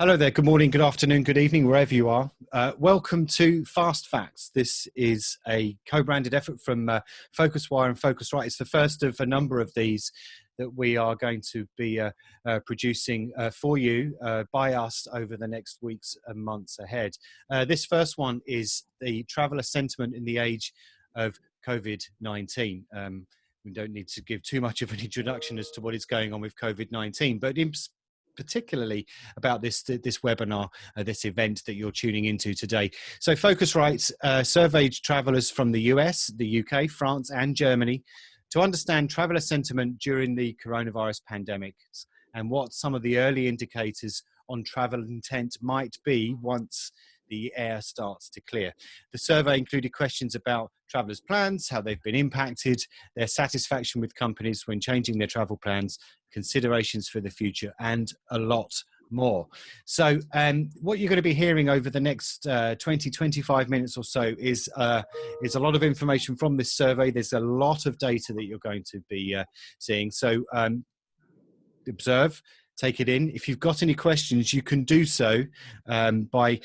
Hello there, good morning, good afternoon, good evening, wherever you are. Welcome to Fast Facts. This is a co-branded effort from Phocuswire and Phocuswright. It's the first of a number of these that we are going to be producing for you by us over the next weeks and months ahead. This first one is the traveller sentiment in the age of COVID-19. We don't need to give too much of an introduction as to what is going on with COVID-19, but particularly about this webinar, this event that you're tuning into today. So Phocuswright surveyed travellers from the US, the UK, France and Germany to understand traveller sentiment during the coronavirus pandemic and what some of the early indicators on travel intent might be once the air starts to clear. The survey included questions about travellers' plans, how they've been impacted, their satisfaction with companies when changing their travel plans, considerations for the future, and a lot more. So what you're going to be hearing over the next 20-25 minutes or so is a lot of information from this survey. There's a lot of data that you're going to be seeing. So observe, take it in. If you've got any questions, you can do so by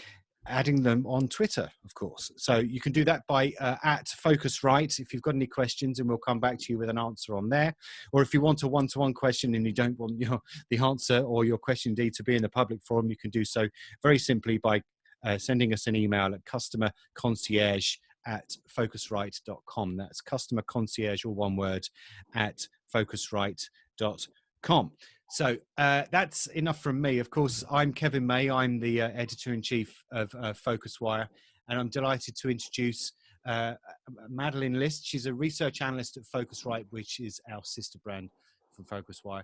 adding them on Twitter, of course. So you can do that by at Phocuswright if you've got any questions, and we'll come back to you with an answer on there. Or if you want a one-to-one question and you don't want the answer or your question indeed to be in the public forum, you can do so very simply by sending us an email at customerconcierge@phocuswright.com. That's customer concierge, all one word, at phocuswright.com. So that's enough from me. Of course, I'm Kevin May. I'm the editor-in-chief of Phocuswire, and I'm delighted to introduce Madeline List. She's a research analyst at Phocuswright, which is our sister brand from Phocuswire.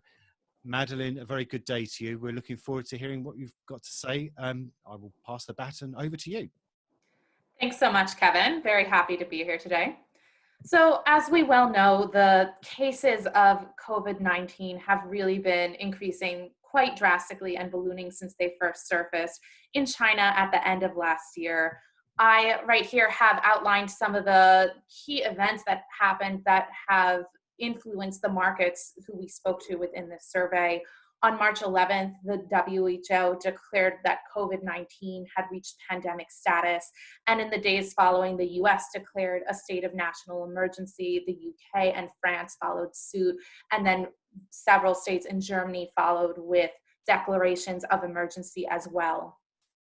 Madeline, a very good day to you. We're looking forward to hearing what you've got to say. I will pass the baton over to you. Thanks so much, Kevin. Very happy to be here today. So as we well know, the cases of COVID-19 have really been increasing quite drastically and ballooning since they first surfaced in China at the end of last year. I right here have outlined some of the key events that happened that have influenced the markets who we spoke to within this survey. On March 11th, the WHO declared that COVID-19 had reached pandemic status. And in the days following, the US declared a state of national emergency. The UK and France followed suit. And then several states in Germany followed with declarations of emergency as well.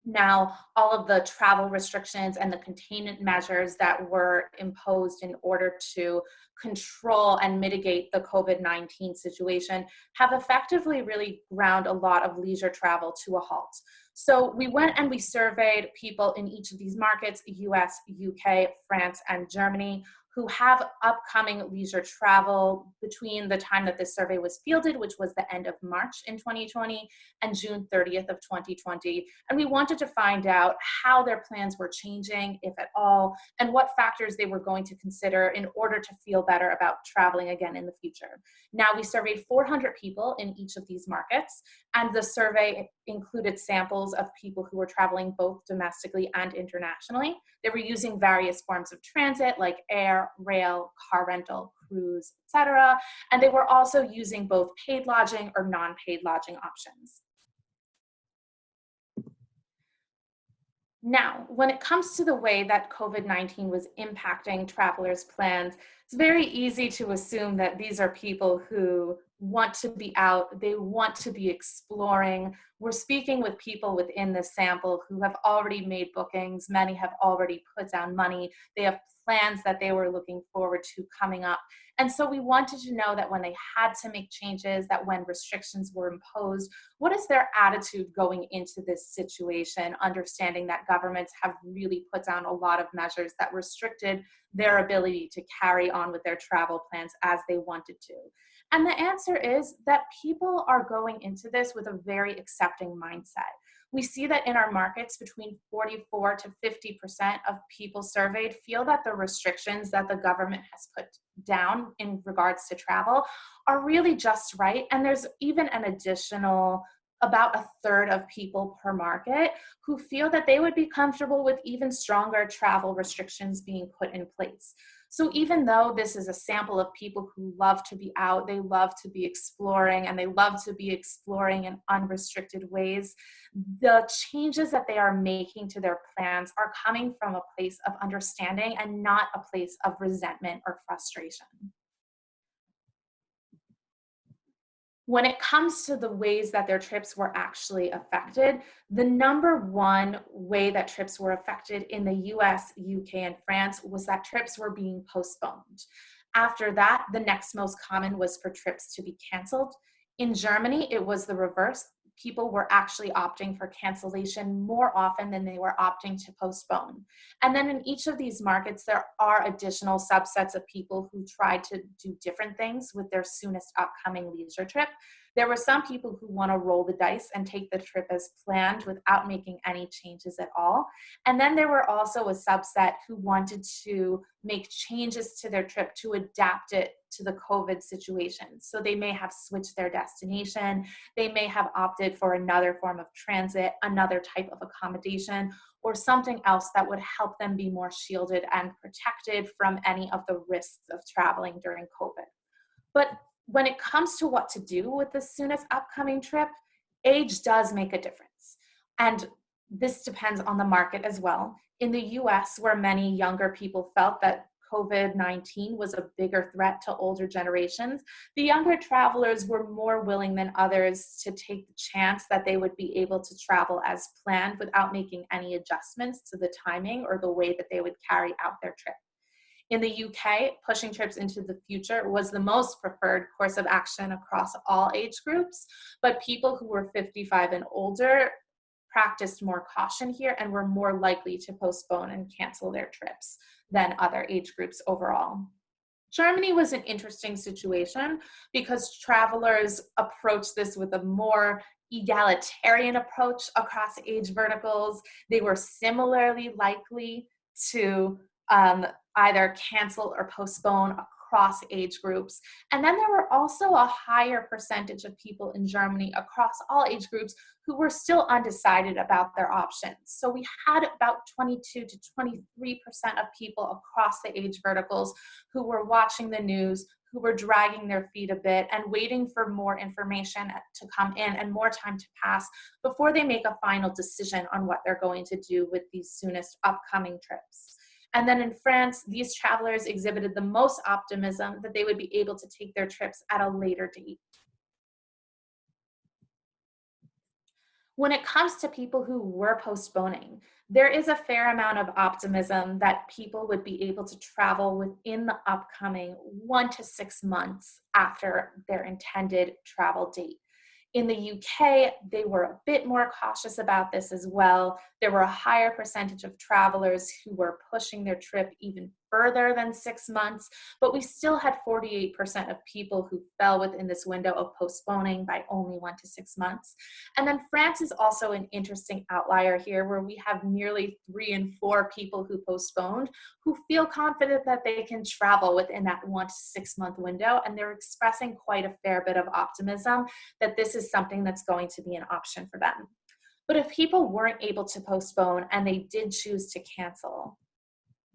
Now, all of the travel restrictions and the containment measures that were imposed in order to control and mitigate the COVID-19 situation have effectively really ground a lot of leisure travel to a halt. So we went and we surveyed people in each of these markets, US, UK, France, and Germany, who have upcoming leisure travel between the time that this survey was fielded, which was the end of March in 2020, and June 30th of 2020. And we wanted to find out how their plans were changing, if at all, and what factors they were going to consider in order to feel better about traveling again in the future. Now, we surveyed 400 people in each of these markets, and the survey included samples of people who were traveling both domestically and internationally. They were using various forms of transit like air, rail, car rental, cruise, etc. And they were also using both paid lodging or non-paid lodging options. Now, when it comes to the way that COVID-19 was impacting travelers' plans, it's very easy to assume that these are people who want to be out, they want to be exploring. We're speaking with people within the sample who have already made bookings. Many have already put down money. They have plans that they were looking forward to coming up. And so we wanted to know that when they had to make changes, that when restrictions were imposed, what is their attitude going into this situation, understanding that governments have really put down a lot of measures that restricted their ability to carry on with their travel plans as they wanted to. And the answer is that people are going into this with a very accepting mindset. We see that in our markets, between 44 to 50% of people surveyed feel that the restrictions that the government has put down in regards to travel are really just right. And there's even an additional about a third of people per market who feel that they would be comfortable with even stronger travel restrictions being put in place. So even though this is a sample of people who love to be out, they love to be exploring, and they love to be exploring in unrestricted ways, the changes that they are making to their plans are coming from a place of understanding and not a place of resentment or frustration. When it comes to the ways that their trips were actually affected, the number one way that trips were affected in the US, UK, and France was that trips were being postponed. After that, the next most common was for trips to be canceled. In Germany, it was the reverse. People were actually opting for cancellation more often than they were opting to postpone. And then in each of these markets, there are additional subsets of people who tried to do different things with their soonest upcoming leisure trip. There were some people who want to roll the dice and take the trip as planned without making any changes at all. And then there were also a subset who wanted to make changes to their trip to adapt it to the COVID situation. So they may have switched their destination, they may have opted for another form of transit, another type of accommodation, or something else that would help them be more shielded and protected from any of the risks of traveling during COVID. But when it comes to what to do with the soonest upcoming trip, age does make a difference. And this depends on the market as well. In the US, where many younger people felt that COVID-19 was a bigger threat to older generations, the younger travelers were more willing than others to take the chance that they would be able to travel as planned without making any adjustments to the timing or the way that they would carry out their trip. In the UK, pushing trips into the future was the most preferred course of action across all age groups, but people who were 55 and older practiced more caution here and were more likely to postpone and cancel their trips than other age groups overall. Germany was an interesting situation because travelers approached this with a more egalitarian approach across age verticals. They were similarly likely to either cancel or postpone across age groups. And then there were also a higher percentage of people in Germany across all age groups who were still undecided about their options. So we had about 22 to 23% of people across the age verticals who were watching the news, who were dragging their feet a bit and waiting for more information to come in and more time to pass before they make a final decision on what they're going to do with these soonest upcoming trips. And then in France, these travelers exhibited the most optimism that they would be able to take their trips at a later date. When it comes to people who were postponing, there is a fair amount of optimism that people would be able to travel within the upcoming 1 to 6 months after their intended travel date. In the UK, they were a bit more cautious about this as well. There were a higher percentage of travelers who were pushing their trip even further than 6 months, but we still had 48% of people who fell within this window of postponing by only 1 to 6 months. And then France is also an interesting outlier here, where we have nearly 3 in 4 people who postponed who feel confident that they can travel within that 1 to 6 month window, and they're expressing quite a fair bit of optimism that this is something that's going to be an option for them. But if people weren't able to postpone and they did choose to cancel,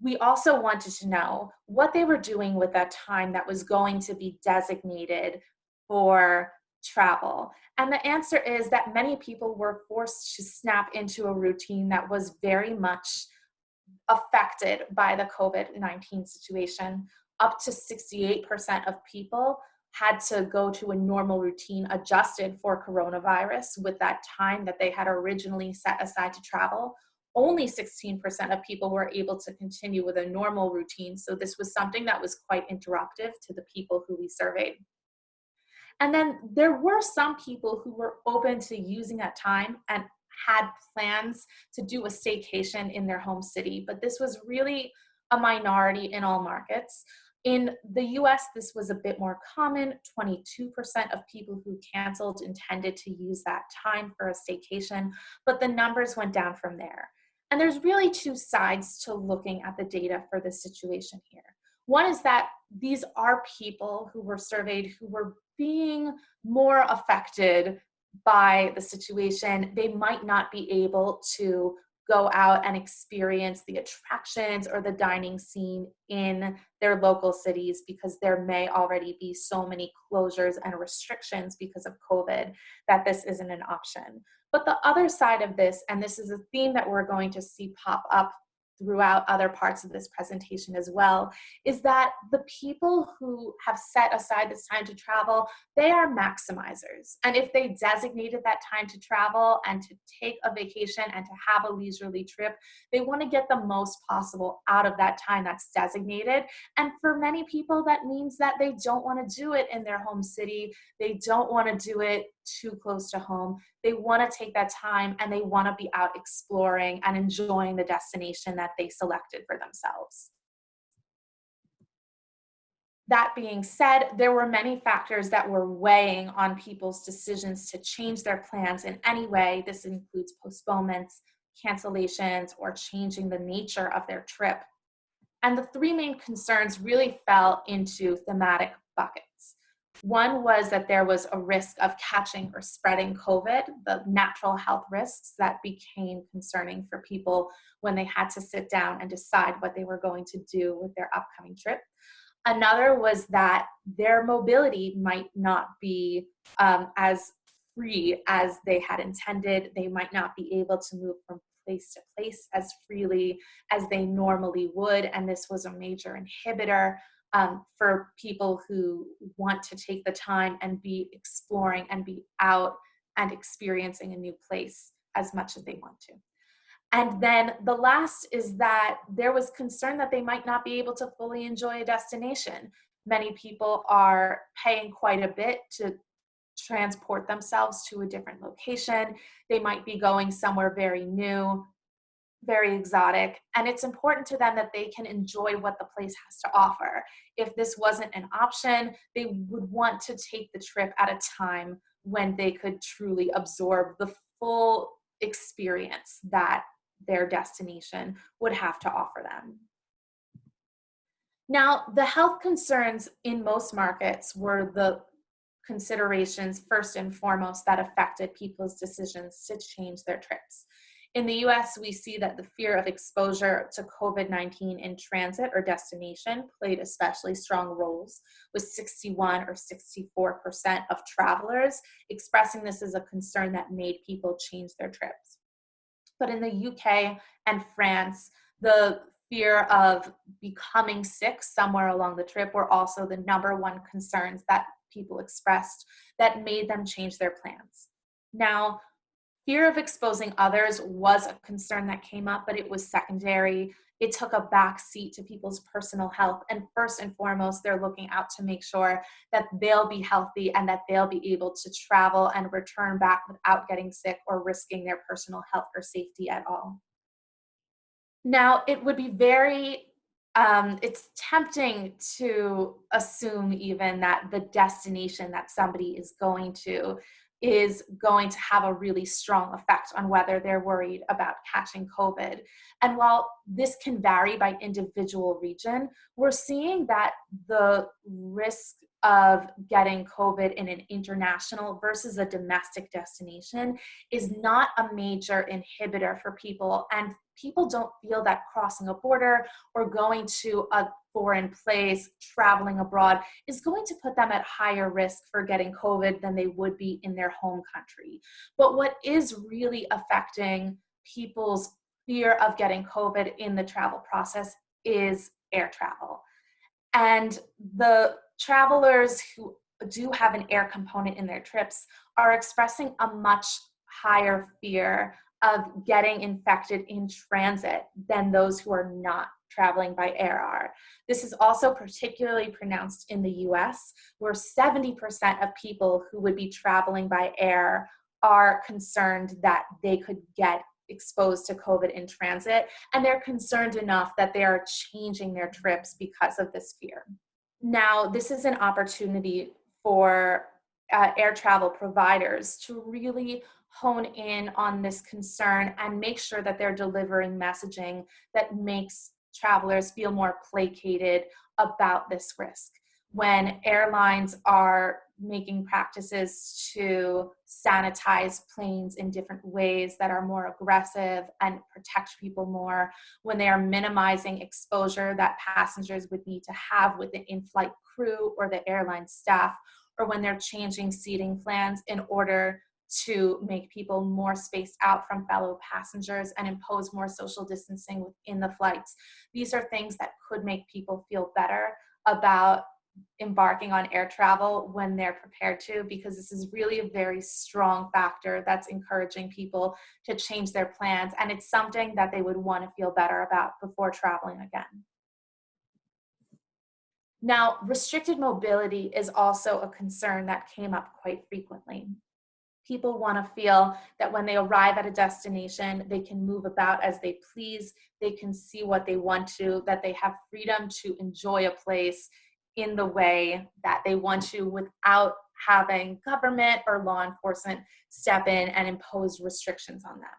we also wanted to know what they were doing with that time that was going to be designated for travel. And the answer is that many people were forced to snap into a routine that was very much affected by the COVID-19 situation. Up to 68% of people had to go to a normal routine adjusted for coronavirus with that time that they had originally set aside to travel. Only 16% of people were able to continue with a normal routine. So this was something that was quite interruptive to the people who we surveyed. And then there were some people who were open to using that time and had plans to do a staycation in their home city, but this was really a minority in all markets. In the US, this was a bit more common. 22% of people who canceled intended to use that time for a staycation, but the numbers went down from there. And there's really two sides to looking at the data for this situation here. One is that these are people who were surveyed who were being more affected by the situation. They might not be able to go out and experience the attractions or the dining scene in their local cities, because there may already be so many closures and restrictions because of COVID that this isn't an option. But the other side of this, and this is a theme that we're going to see pop up throughout other parts of this presentation as well, is that the people who have set aside this time to travel, they are maximizers. And if they designated that time to travel and to take a vacation and to have a leisurely trip, they want to get the most possible out of that time that's designated. And for many people, that means that they don't want to do it in their home city. They don't want to do it too close to home. They want to take that time and they want to be out exploring and enjoying the destination that they selected for themselves. That being said, there were many factors that were weighing on people's decisions to change their plans in any way. This includes postponements, cancellations, or changing the nature of their trip. And the three main concerns really fell into thematic buckets. One was that there was a risk of catching or spreading COVID, the natural health risks that became concerning for people when they had to sit down and decide what they were going to do with their upcoming trip. Another was that their mobility might not be as free as they had intended. They might not be able to move from place to place as freely as they normally would, and this was a major inhibitor for people who want to take the time and be exploring and be out and experiencing a new place as much as they want to. And then the last is that there was concern that they might not be able to fully enjoy a destination. Many people are paying quite a bit to transport themselves to a different location. They might be going somewhere very new, very exotic, and it's important to them that they can enjoy what the place has to offer. If this wasn't an option, they would want to take the trip at a time when they could truly absorb the full experience that their destination would have to offer them. Now, the health concerns in most markets were the considerations first and foremost that affected people's decisions to change their trips. In the US, we see that the fear of exposure to COVID-19 in transit or destination played especially strong roles, with 61 or 64% of travelers expressing this as a concern that made people change their trips. But in the UK and France, the fear of becoming sick somewhere along the trip were also the number one concerns that people expressed that made them change their plans. Now, fear of exposing others was a concern that came up, but it was secondary. It took a back seat to people's personal health. And first and foremost, they're looking out to make sure that they'll be healthy and that they'll be able to travel and return back without getting sick or risking their personal health or safety at all. Now, it would be it's tempting to assume even that the destination that somebody is going to have a really strong effect on whether they're worried about catching COVID. And while this can vary by individual region, we're seeing that the risk of getting COVID in an international versus a domestic destination is not a major inhibitor for people. And people don't feel that crossing a border or going to a foreign place, traveling abroad, is going to put them at higher risk for getting COVID than they would be in their home country. But what is really affecting people's fear of getting COVID in the travel process is air travel. And the travelers who do have an air component in their trips are expressing a much higher fear of getting infected in transit than those who are not traveling by air are. This is also particularly pronounced in the US, where 70% of people who would be traveling by air are concerned that they could get exposed to COVID in transit, and they're concerned enough that they are changing their trips because of this fear. Now, this is an opportunity for air travel providers to really hone in on this concern and make sure that they're delivering messaging that makes travelers feel more placated about this risk. When airlines are making practices to sanitize planes in different ways that are more aggressive and protect people more, when they are minimizing exposure that passengers would need to have with the in-flight crew or the airline staff, or when they're changing seating plans in order to make people more spaced out from fellow passengers and impose more social distancing within the flights. These are things that could make people feel better about embarking on air travel when they're prepared to, because this is really a very strong factor that's encouraging people to change their plans, and it's something that they would want to feel better about before traveling again. Now, restricted mobility is also a concern that came up quite frequently. People want to feel that when they arrive at a destination, they can move about as they please, they can see what they want to, that they have freedom to enjoy a place in the way that they want to without having government or law enforcement step in and impose restrictions on them.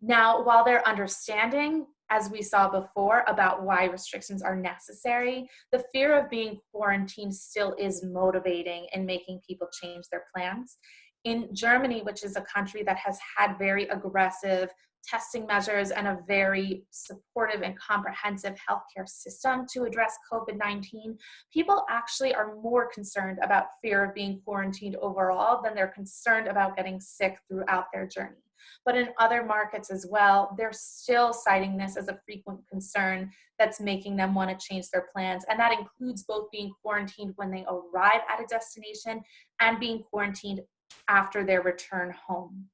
Now, while they're understanding, as we saw before, about why restrictions are necessary, the fear of being quarantined still is motivating in making people change their plans. In Germany, which is a country that has had very aggressive testing measures and a very supportive and comprehensive healthcare system to address COVID-19, people actually are more concerned about fear of being quarantined overall than they're concerned about getting sick throughout their journey. But in other markets as well, they're still citing this as a frequent concern that's making them want to change their plans. And that includes both being quarantined when they arrive at a destination and being quarantined after their return home.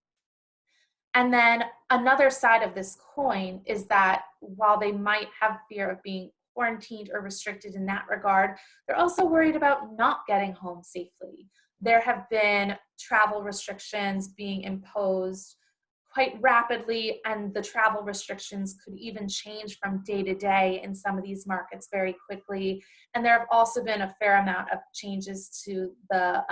And then another side of this coin is that while they might have fear of being quarantined or restricted in that regard, they're also worried about not getting home safely. There have been travel restrictions being imposed quite rapidly, and the travel restrictions could even change from day to day in some of these markets very quickly. And there have also been a fair amount of changes to the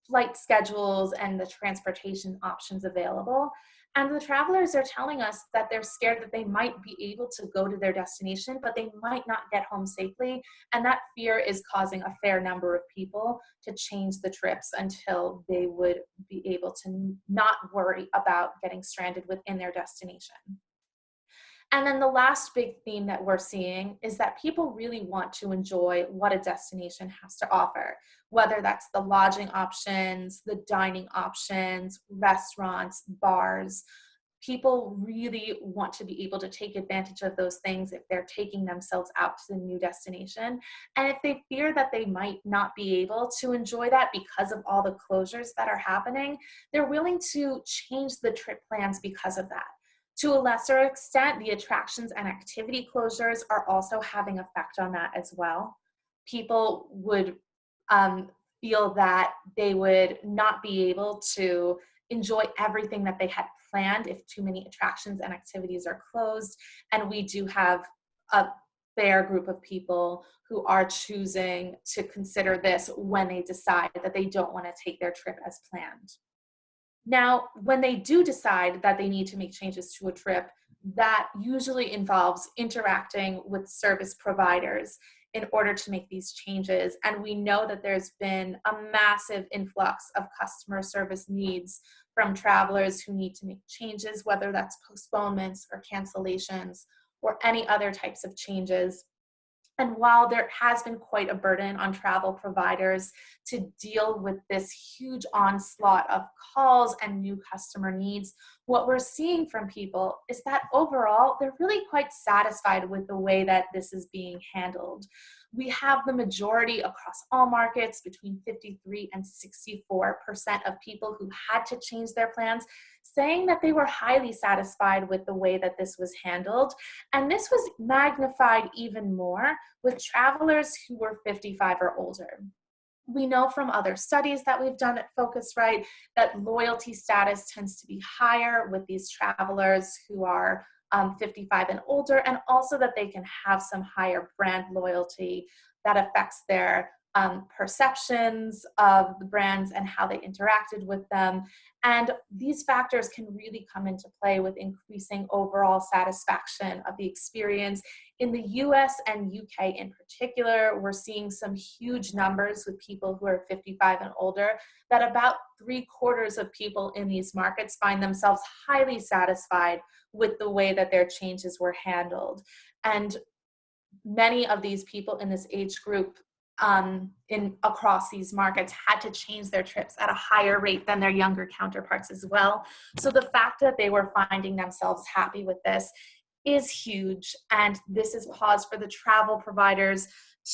flight schedules and the transportation options available. And the travelers are telling us that they're scared that they might be able to go to their destination, but they might not get home safely. And that fear is causing a fair number of people to change the trips until they would be able to not worry about getting stranded within their destination. And then the last big theme that we're seeing is that people really want to enjoy what a destination has to offer, whether that's the lodging options, the dining options, restaurants, bars. People really want to be able to take advantage of those things if they're taking themselves out to the new destination. And if they fear that they might not be able to enjoy that because of all the closures that are happening, they're willing to change the trip plans because of that. To a lesser extent, the attractions and activity closures are also having effect on that as well. People would feel that they would not be able to enjoy everything that they had planned if too many attractions and activities are closed. And we do have a fair group of people who are choosing to consider this when they decide that they don't want to take their trip as planned. Now, when they do decide that they need to make changes to a trip, that usually involves interacting with service providers in order to make these changes. And we know that there's been a massive influx of customer service needs from travelers who need to make changes, whether that's postponements or cancellations or any other types of changes. And while there has been quite a burden on travel providers to deal with this huge onslaught of calls and new customer needs, what we're seeing from people is that overall, they're really quite satisfied with the way that this is being handled. We have the majority across all markets, between 53 and 64% of people who had to change their plans, saying that they were highly satisfied with the way that this was handled. And this was magnified even more with travelers who were 55 or older. We know from other studies that we've done at Phocuswright that loyalty status tends to be higher with these travelers who are 55 and older, and also that they can have some higher brand loyalty that affects their perceptions of the brands and how they interacted with them. And these factors can really come into play with increasing overall satisfaction of the experience. In the US and UK in particular, we're seeing some huge numbers with people who are 55 and older, that about 3/4 of people in these markets find themselves highly satisfied with the way that their changes were handled. And many of these people in this age group across these markets had to change their trips at a higher rate than their younger counterparts as well. So the fact that they were finding themselves happy with this is huge. And this is pause for the travel providers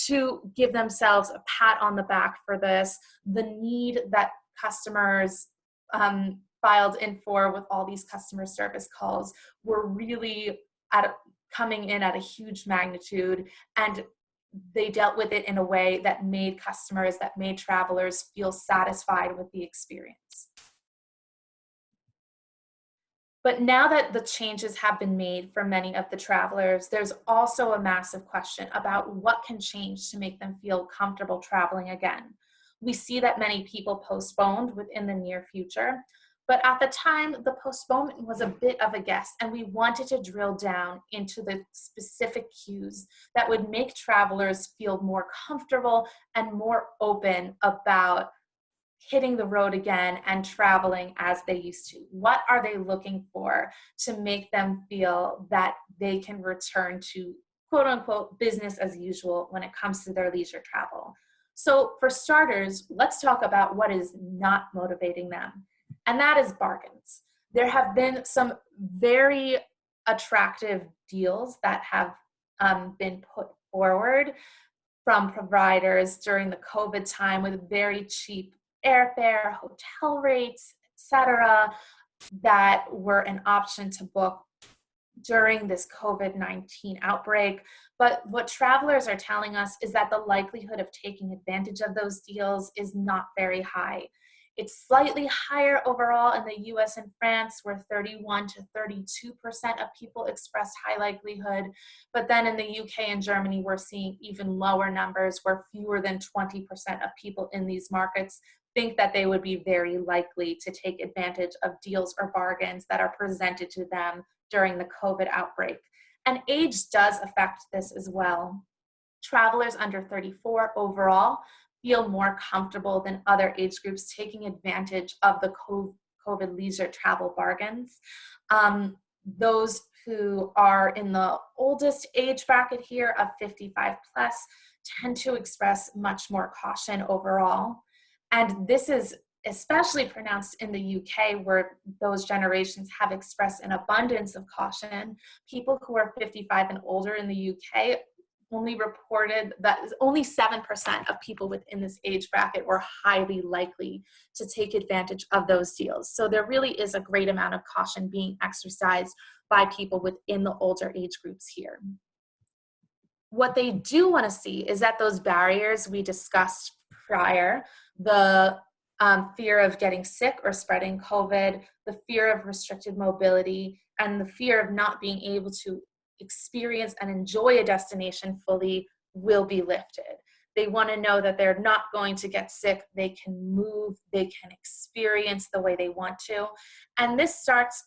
to give themselves a pat on the back for this. The need that customers filed in for with all these customer service calls were really coming in at a huge magnitude, and they dealt with it in a way that made travelers feel satisfied with the experience. But now that the changes have been made for many of the travelers, there's also a massive question about what can change to make them feel comfortable traveling again. We see that many people postponed within the near future, but at the time, the postponement was a bit of a guess, and we wanted to drill down into the specific cues that would make travelers feel more comfortable and more open about hitting the road again and traveling as they used to. What are they looking for to make them feel that they can return to quote unquote business as usual when it comes to their leisure travel? So for starters, let's talk about what is not motivating them. And that is bargains. There have been some very attractive deals that have been put forward from providers during the COVID time with very cheap airfare, hotel rates, etc., that were an option to book during this COVID-19 outbreak. But what travelers are telling us is that the likelihood of taking advantage of those deals is not very high. It's slightly higher overall in the US and France, where 31 to 32% of people expressed high likelihood. But then in the UK and Germany, we're seeing even lower numbers, where fewer than 20% of people in these markets think that they would be very likely to take advantage of deals or bargains that are presented to them during the COVID outbreak. And age does affect this as well. Travelers under 34 overall feel more comfortable than other age groups taking advantage of the COVID leisure travel bargains. Those who are in the oldest age bracket here of 55 plus tend to express much more caution overall. And this is especially pronounced in the UK, where those generations have expressed an abundance of caution. People who are 55 and older in the UK only reported that only 7% of people within this age bracket were highly likely to take advantage of those deals. So there really is a great amount of caution being exercised by people within the older age groups here. What they do want to see is that those barriers we discussed prior, the fear of getting sick or spreading COVID, the fear of restricted mobility, and the fear of not being able to experience and enjoy a destination fully will be lifted. They want to know that they're not going to get sick, they can move, they can experience the way they want to. And this starts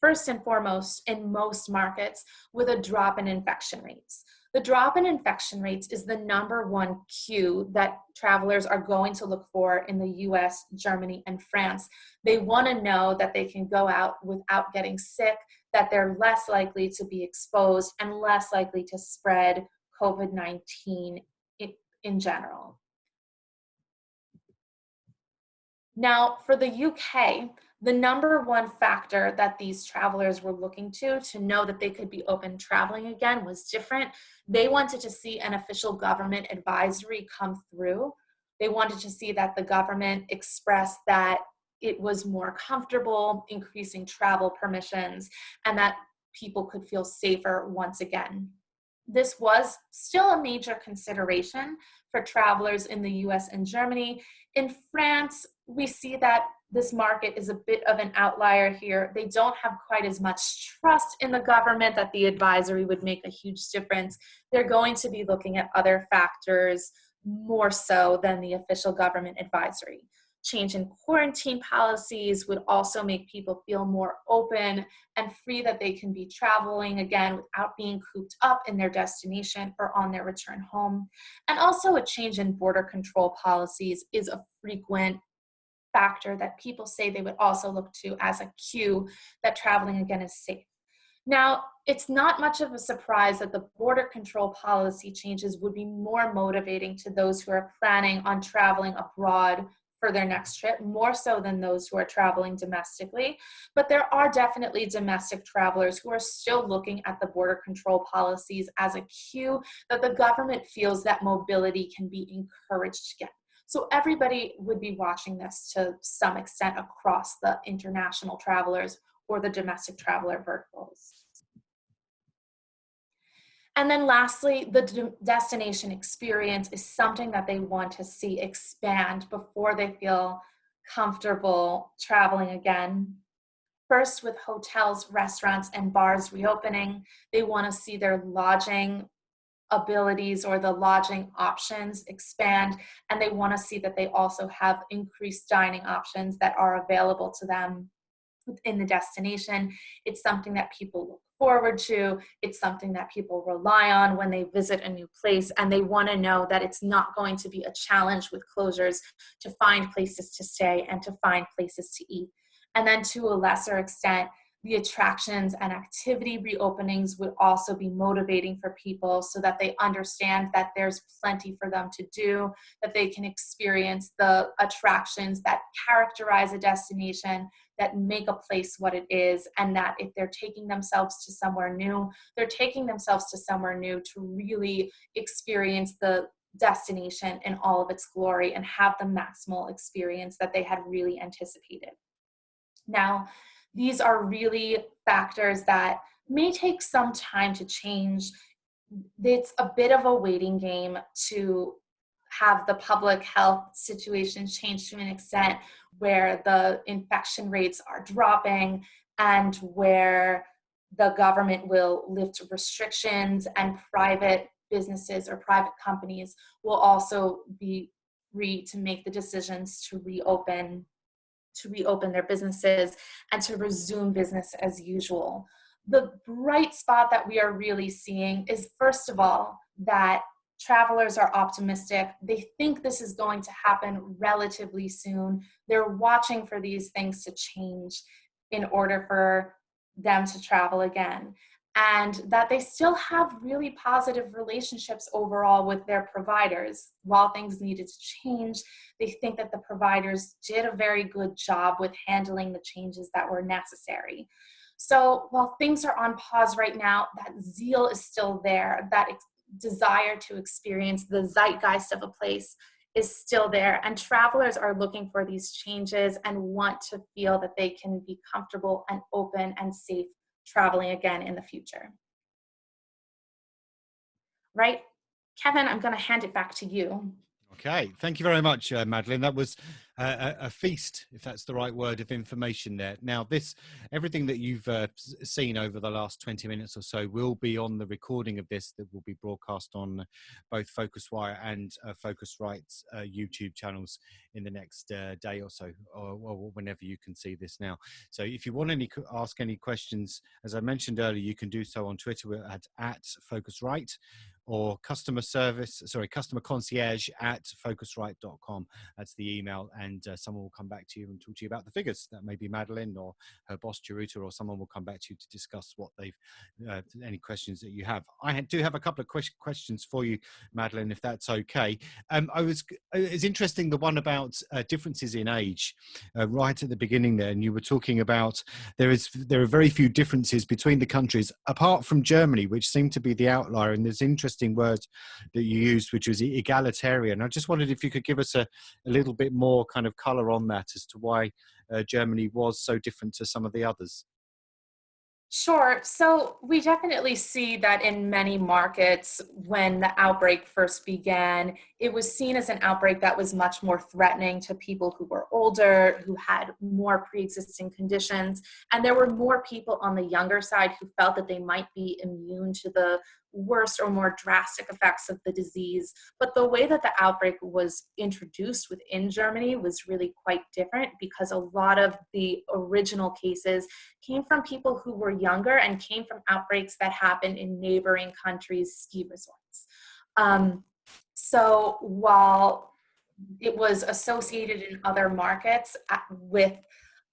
first and foremost in most markets with a drop in infection rates. The drop in infection rates is the number one cue that travelers are going to look for in the US, Germany, and France. They want to know that they can go out without getting sick, that they're less likely to be exposed and less likely to spread COVID-19 in general. Now, for the UK, the number one factor that these travelers were looking to know that they could be open traveling again was different. They wanted to see an official government advisory come through. They wanted to see that the government expressed that it was more comfortable increasing travel permissions and that people could feel safer once again. This was still a major consideration for travelers in the US and Germany. In France, we see that this market is a bit of an outlier here. They don't have quite as much trust in the government that the advisory would make a huge difference. They're going to be looking at other factors, more so than the official government advisory. Change in quarantine policies would also make people feel more open and free that they can be traveling again without being cooped up in their destination or on their return home. And also a change in border control policies is a frequent factor that people say they would also look to as a cue that traveling again is safe. Now, it's not much of a surprise that the border control policy changes would be more motivating to those who are planning on traveling abroad for their next trip, more so than those who are traveling domestically. But there are definitely domestic travelers who are still looking at the border control policies as a cue that the government feels that mobility can be encouraged again. So everybody would be watching this to some extent across the international travelers or the domestic traveler verticals. And then lastly, the destination experience is something that they want to see expand before they feel comfortable traveling again. First, with hotels, restaurants, and bars reopening, they want to see their lodging abilities or the lodging options expand, and they want to see that they also have increased dining options that are available to them within the destination. It's something that people look forward to. It's something that people rely on when they visit a new place, and they want to know that it's not going to be a challenge with closures to find places to stay and to find places to eat. And then to a lesser extent, the attractions and activity reopenings would also be motivating for people so that they understand that there's plenty for them to do, that they can experience the attractions that characterize a destination, that make a place what it is, and that if they're taking themselves to somewhere new, they're taking themselves to somewhere new to really experience the destination in all of its glory and have the maximal experience that they had really anticipated. Now, these are really factors that may take some time to change. It's a bit of a waiting game to have the public health situation change to an extent where the infection rates are dropping and where the government will lift restrictions and private businesses or private companies will also be free to make the decisions to reopen their businesses and to resume business as usual. The bright spot that we are really seeing is, first of all, that travelers are optimistic. They think this is going to happen relatively soon. They're watching for these things to change in order for them to travel again. And that they still have really positive relationships overall with their providers. While things needed to change, they think that the providers did a very good job with handling the changes that were necessary. So while things are on pause right now, that zeal is still there. That desire to experience the zeitgeist of a place is still there. And travelers are looking for these changes and want to feel that they can be comfortable and open and safe traveling again in the future. Right? Kevin, I'm going to hand it back to you. Okay, thank you very much, Madeline. That was a feast, if that's the right word, of information there. Now, everything that you've seen over the last 20 minutes or so will be on the recording of this that will be broadcast on both PhocusWire and Phocuswright's YouTube channels in the next day or so, or whenever you can see this now. So if you want to ask any questions, as I mentioned earlier, you can do so on Twitter at Phocuswright, or customer concierge at phocuswright.com. That's the email, and someone will come back to you and talk to you about the figures. That may be Madeline or her boss Chiruta, or someone will come back to you to discuss what any questions that you have. I do have a couple of questions for you, Madeline, if that's okay. It's interesting, the one about differences in age, right at the beginning there, and you were talking about there are very few differences between the countries, apart from Germany, which seemed to be the outlier, and there's interesting word that you used, which was egalitarian. I just wondered if you could give us a little bit more kind of color on that as to why Germany was so different to some of the others. Sure. So we definitely see that in many markets, when the outbreak first began, it was seen as an outbreak that was much more threatening to people who were older, who had more pre-existing conditions. And there were more people on the younger side who felt that they might be immune to the worse or more drastic effects of the disease. But the way that the outbreak was introduced within Germany was really quite different, because a lot of the original cases came from people who were younger and came from outbreaks that happened in neighboring countries' ski resorts. So while it was associated in other markets with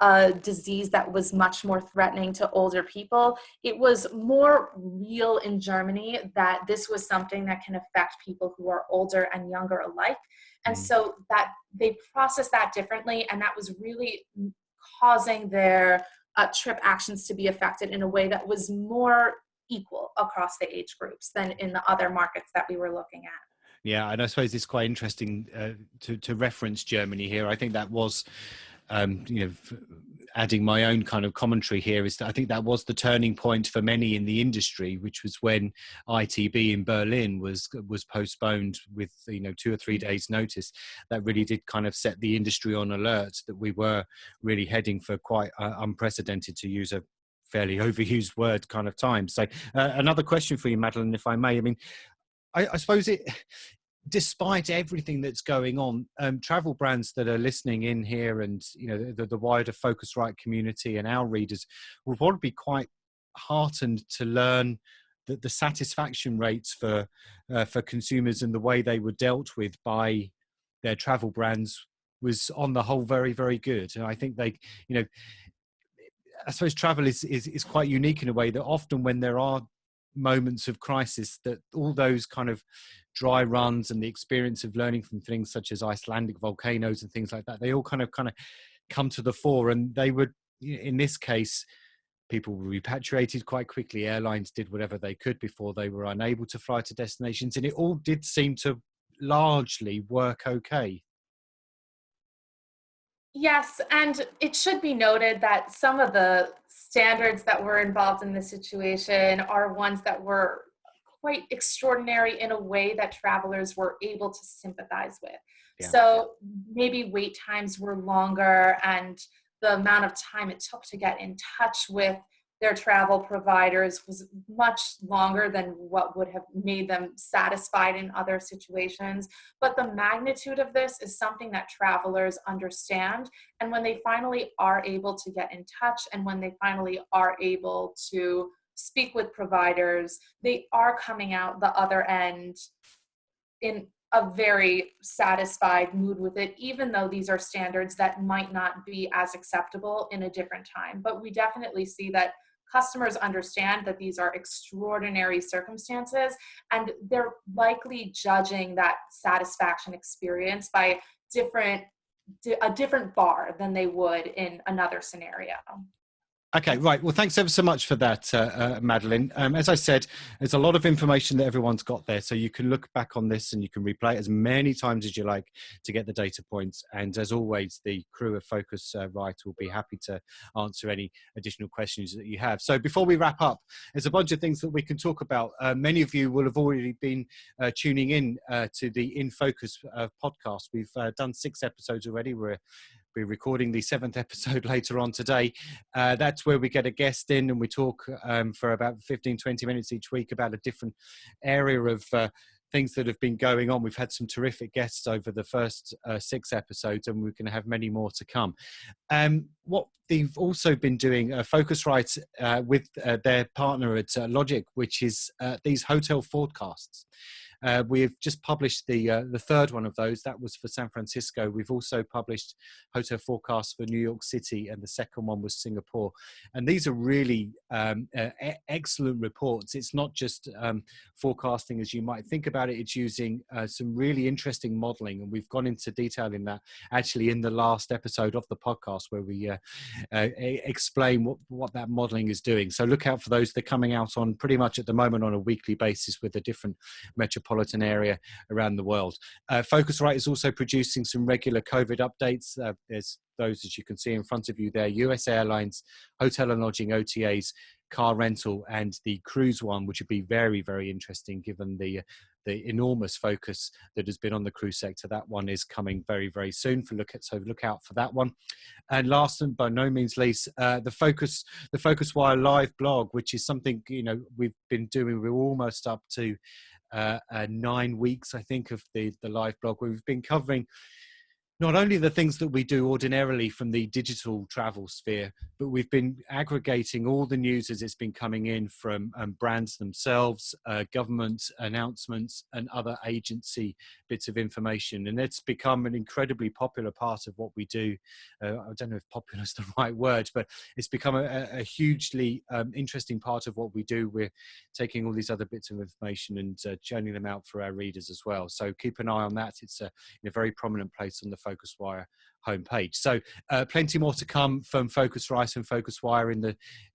a disease that was much more threatening to older people, it was more real in Germany that this was something that can affect people who are older and younger alike. And so that they processed that differently, and that was really causing their trip actions to be affected in a way that was more equal across the age groups than in the other markets that we were looking at. Yeah, and I suppose it's quite interesting to reference Germany here. I think that was, adding my own kind of commentary here, is that I think that was the turning point for many in the industry, which was when ITB in Berlin was postponed with 2 or 3 days notice. That really did kind of set the industry on alert that we were really heading for quite unprecedented, to use a fairly overused word, kind of time. So another question for you, Madeline, if I may. I mean, I suppose despite everything that's going on, travel brands that are listening in here, and the wider Phocuswright community and our readers, will probably be quite heartened to learn that the satisfaction rates for consumers and the way they were dealt with by their travel brands was, on the whole, very, very good. And I think I suppose travel is quite unique in a way that often when there are moments of crisis, that all those kind of dry runs and the experience of learning from things such as Icelandic volcanoes and things like that, they all kind of come to the fore. And they would, in this case, people were repatriated quite quickly. Airlines did whatever they could before they were unable to fly to destinations, and it all did seem to largely work okay. Yes, and it should be noted that some of the standards that were involved in this situation are ones that were quite extraordinary in a way that travelers were able to sympathize with. Yeah. So maybe wait times were longer, and the amount of time it took to get in touch with their travel providers was much longer than what would have made them satisfied in other situations. But the magnitude of this is something that travelers understand. And when they finally are able to get in touch, and when they finally are able to speak with providers, they are coming out the other end in a very satisfied mood with it, even though these are standards that might not be as acceptable in a different time. But we definitely see that customers understand that these are extraordinary circumstances, and they're likely judging that satisfaction experience by a different bar than they would in another scenario. Okay, right. Well, thanks ever so much for that, Madeline. As I said, there's a lot of information that everyone's got there, so you can look back on this and you can replay it as many times as you like to get the data points. And as always, the crew of Phocuswright will be happy to answer any additional questions that you have. So before we wrap up, there's a bunch of things that we can talk about. Many of you will have already been tuning in to the In Focus podcast. We've done 6 episodes already. We're recording the 7th episode later on today. That's where we get a guest in and we talk for about 15-20 minutes each week about a different area of things that have been going on. We've had some terrific guests over the first 6 episodes, and we're going to have many more to come. What they've also been doing, Phocuswright with their partner at Logic, which is these hotel forecasts. We've just published the 3rd one of those. That was for San Francisco. We've also published hotel forecasts for New York City, and the second one was Singapore. And these are really excellent reports. It's not just forecasting as you might think about it. It's using some really interesting modeling, and we've gone into detail in that actually in the last episode of the podcast, where we explain what that modeling is doing. So look out for those. They're coming out on pretty much at the moment on a weekly basis with a different metropolitan area around the world. Phocuswright is also producing some regular COVID updates. There's those, as you can see in front of you there: US airlines, hotel and lodging OTAs, car rental and the cruise one, which would be very, very interesting given the enormous focus that has been on the cruise sector. That one is coming very, very soon. So look out for that one. And last and by no means least, the PhocusWire live blog, which is something we've been doing. We're almost up to 9 weeks, I think, of the live blog, where we've been covering not only the things that we do ordinarily from the digital travel sphere, but we've been aggregating all the news as it's been coming in from brands themselves, government announcements, and other agency bits of information. And it's become an incredibly popular part of what we do. I don't know if popular is the right word, but it's become a hugely interesting part of what we do. We're taking all these other bits of information and churning them out for our readers as well. So keep an eye on that. It's in a very prominent place on the PhocusWire homepage. So plenty more to come from Phocuswright and PhocusWire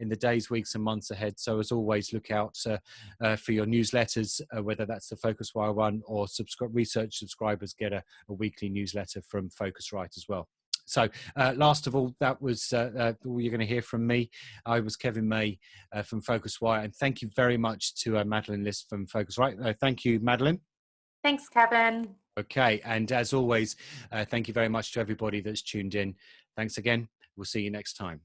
in the days, weeks, and months ahead. So as always, look out for your newsletters, whether that's the PhocusWire one or research subscribers get a weekly newsletter from Phocuswright as well. So last of all, that was all you're going to hear from me. I was Kevin May from PhocusWire, and thank you very much to Madeline List from Phocuswright. Thank you, Madeline. Thanks, Kevin. Okay, and as always, thank you very much to everybody that's tuned in. Thanks again. We'll see you next time.